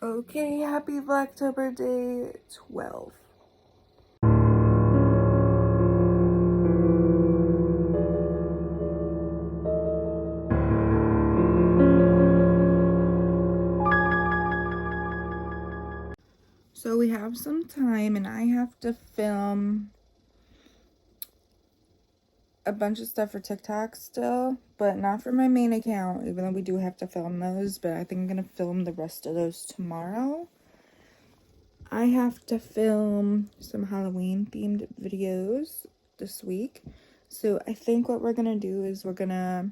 Okay, happy vlogtober day 12. So we have some time and I have to film a bunch of stuff for TikTok still, but not for my main account, even though we do have to film those, but I think I'm gonna film the rest of those tomorrow. I have to film some Halloween themed videos this week. So I think what we're gonna do is we're gonna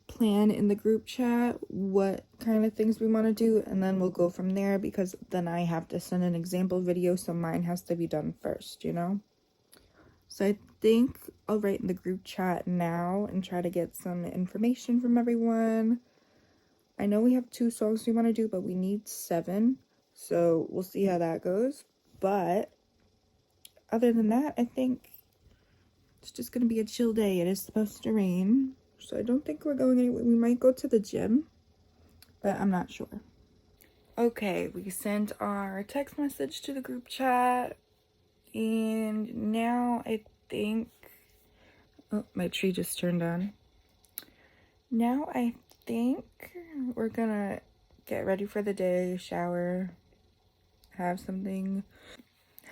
plan in the group chat what kind of things we want to do, and then we'll go from there, because then I have to send an example video, so mine has to be done first, you know? So I think I'll write in the group chat now and try to get some information from everyone. I know we have 2 songs we want to do, but we need 7, so we'll see how that goes. But other than that, I think it's just gonna be a chill day. It is supposed to rain, so I don't think we're going anywhere. We might go to the gym, but I'm not sure. Okay, we sent our text message to the group chat, and now I think, oh, my tree just turned on. Now I think we're gonna get ready for the day, shower, have something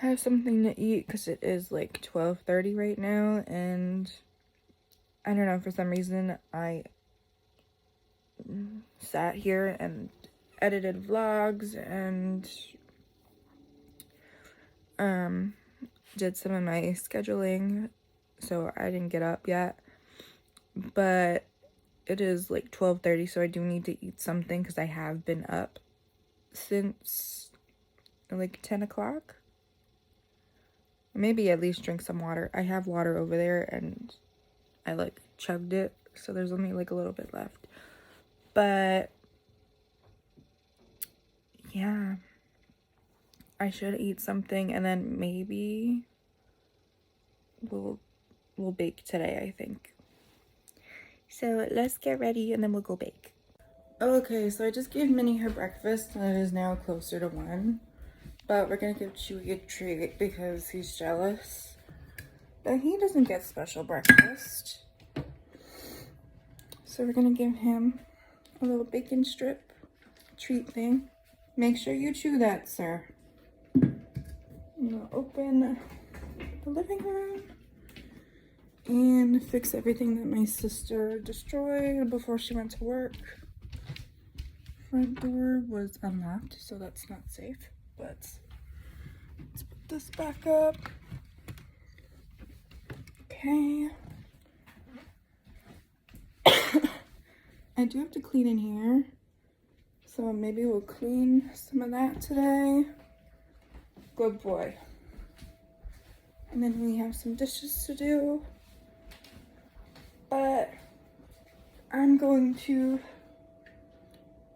to eat, because it is like 12:30 right now, and I don't know, for some reason I sat here and edited vlogs and did some of my scheduling, so I didn't get up yet. But it is like 12:30, so I do need to eat something, because I have been up since like 10 o'clock. Maybe at least drink some water. I have water over there and I like chugged it, so there's only like a little bit left. But yeah, I should eat something, and then maybe we'll bake today, I think. So let's get ready and then we'll go bake. Okay, so I just gave Minnie her breakfast and it is now closer to 1. But we're gonna give Chewy a treat because he's jealous that he doesn't get special breakfast. So we're gonna give him a little bacon strip treat thing. Make sure you chew that, sir. I'm gonna open the living room and fix everything that my sister destroyed before she went to work. Front door was unlocked, so that's not safe, but let's put this back up. Okay. I do have to clean in here, so maybe we'll clean some of that today. Good boy. And then we have some dishes to do, but I'm going to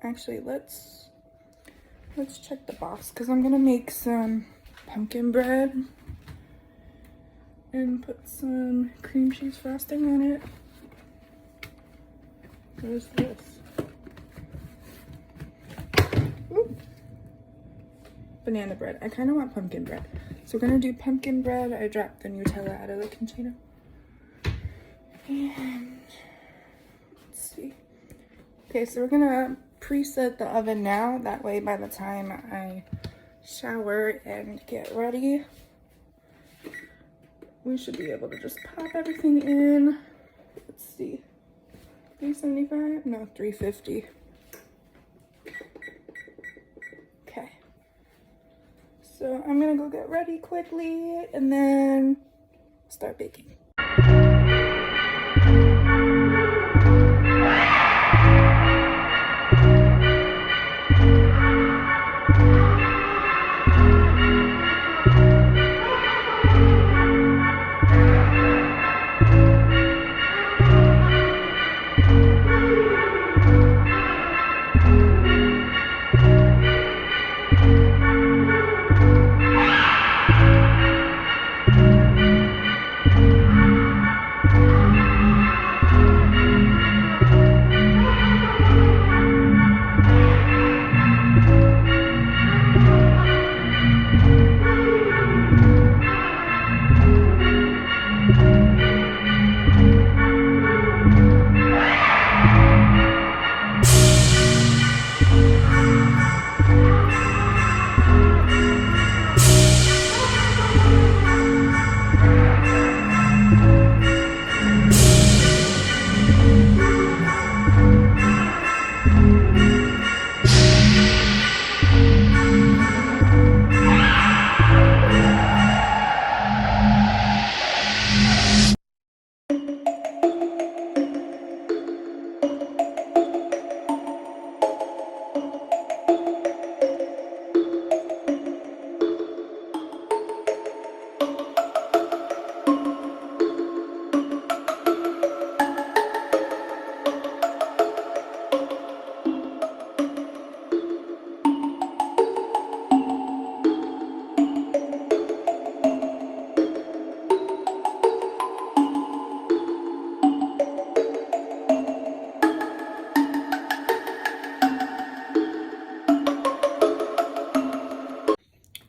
actually let's check the box, because I'm gonna make some pumpkin bread and put some cream cheese frosting on it. What is this? Ooh. Banana bread. I kind of want pumpkin bread, so we're gonna do pumpkin bread. I dropped the Nutella out of the container. And let's see. Okay, so we're gonna preset the oven now. That way, by the time I shower and get ready, we should be able to just pop everything in. Let's see. 375? No, 350. Okay. So I'm gonna go get ready quickly and then start baking.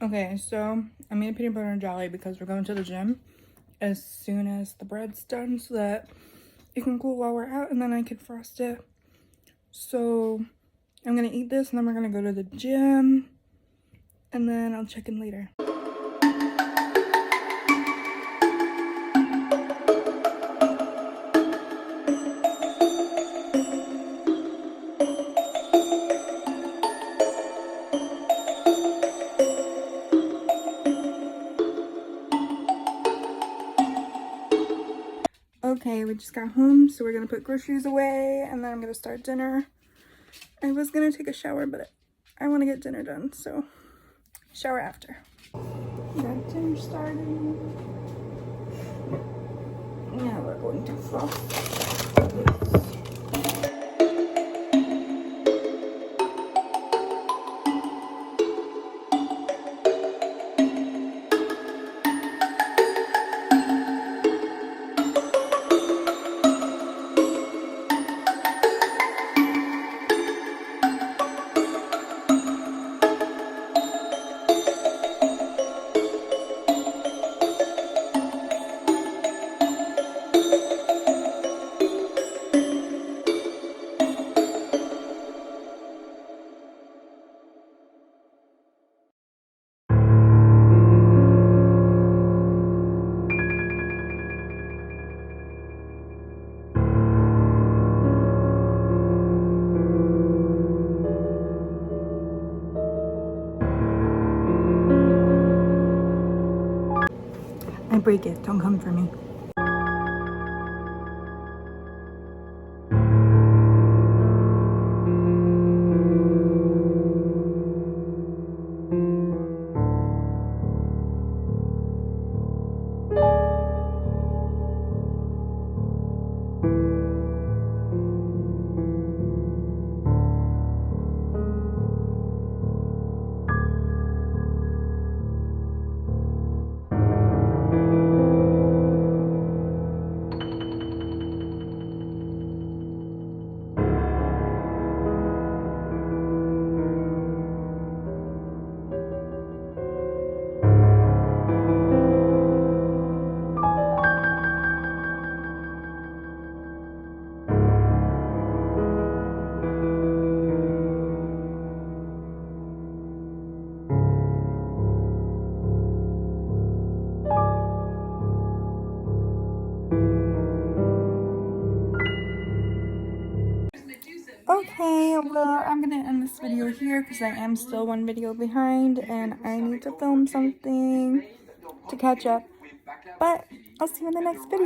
Okay, so I made peanut butter and jelly because we're going to the gym as soon as the bread's done so that it can cool while we're out and then I can frost it. So I'm gonna eat this and then we're gonna go to the gym and then I'll check in later. Okay, we just got home, so we're gonna put groceries away and then I'm gonna start dinner. I was gonna take a shower, but I want to get dinner done, so shower after. Got dinner started. Now we're going to frost. I break it, don't come for me. Okay, well, I'm gonna end this video here because I am still one video behind and I need to film something to catch up. But I'll see you in the next video.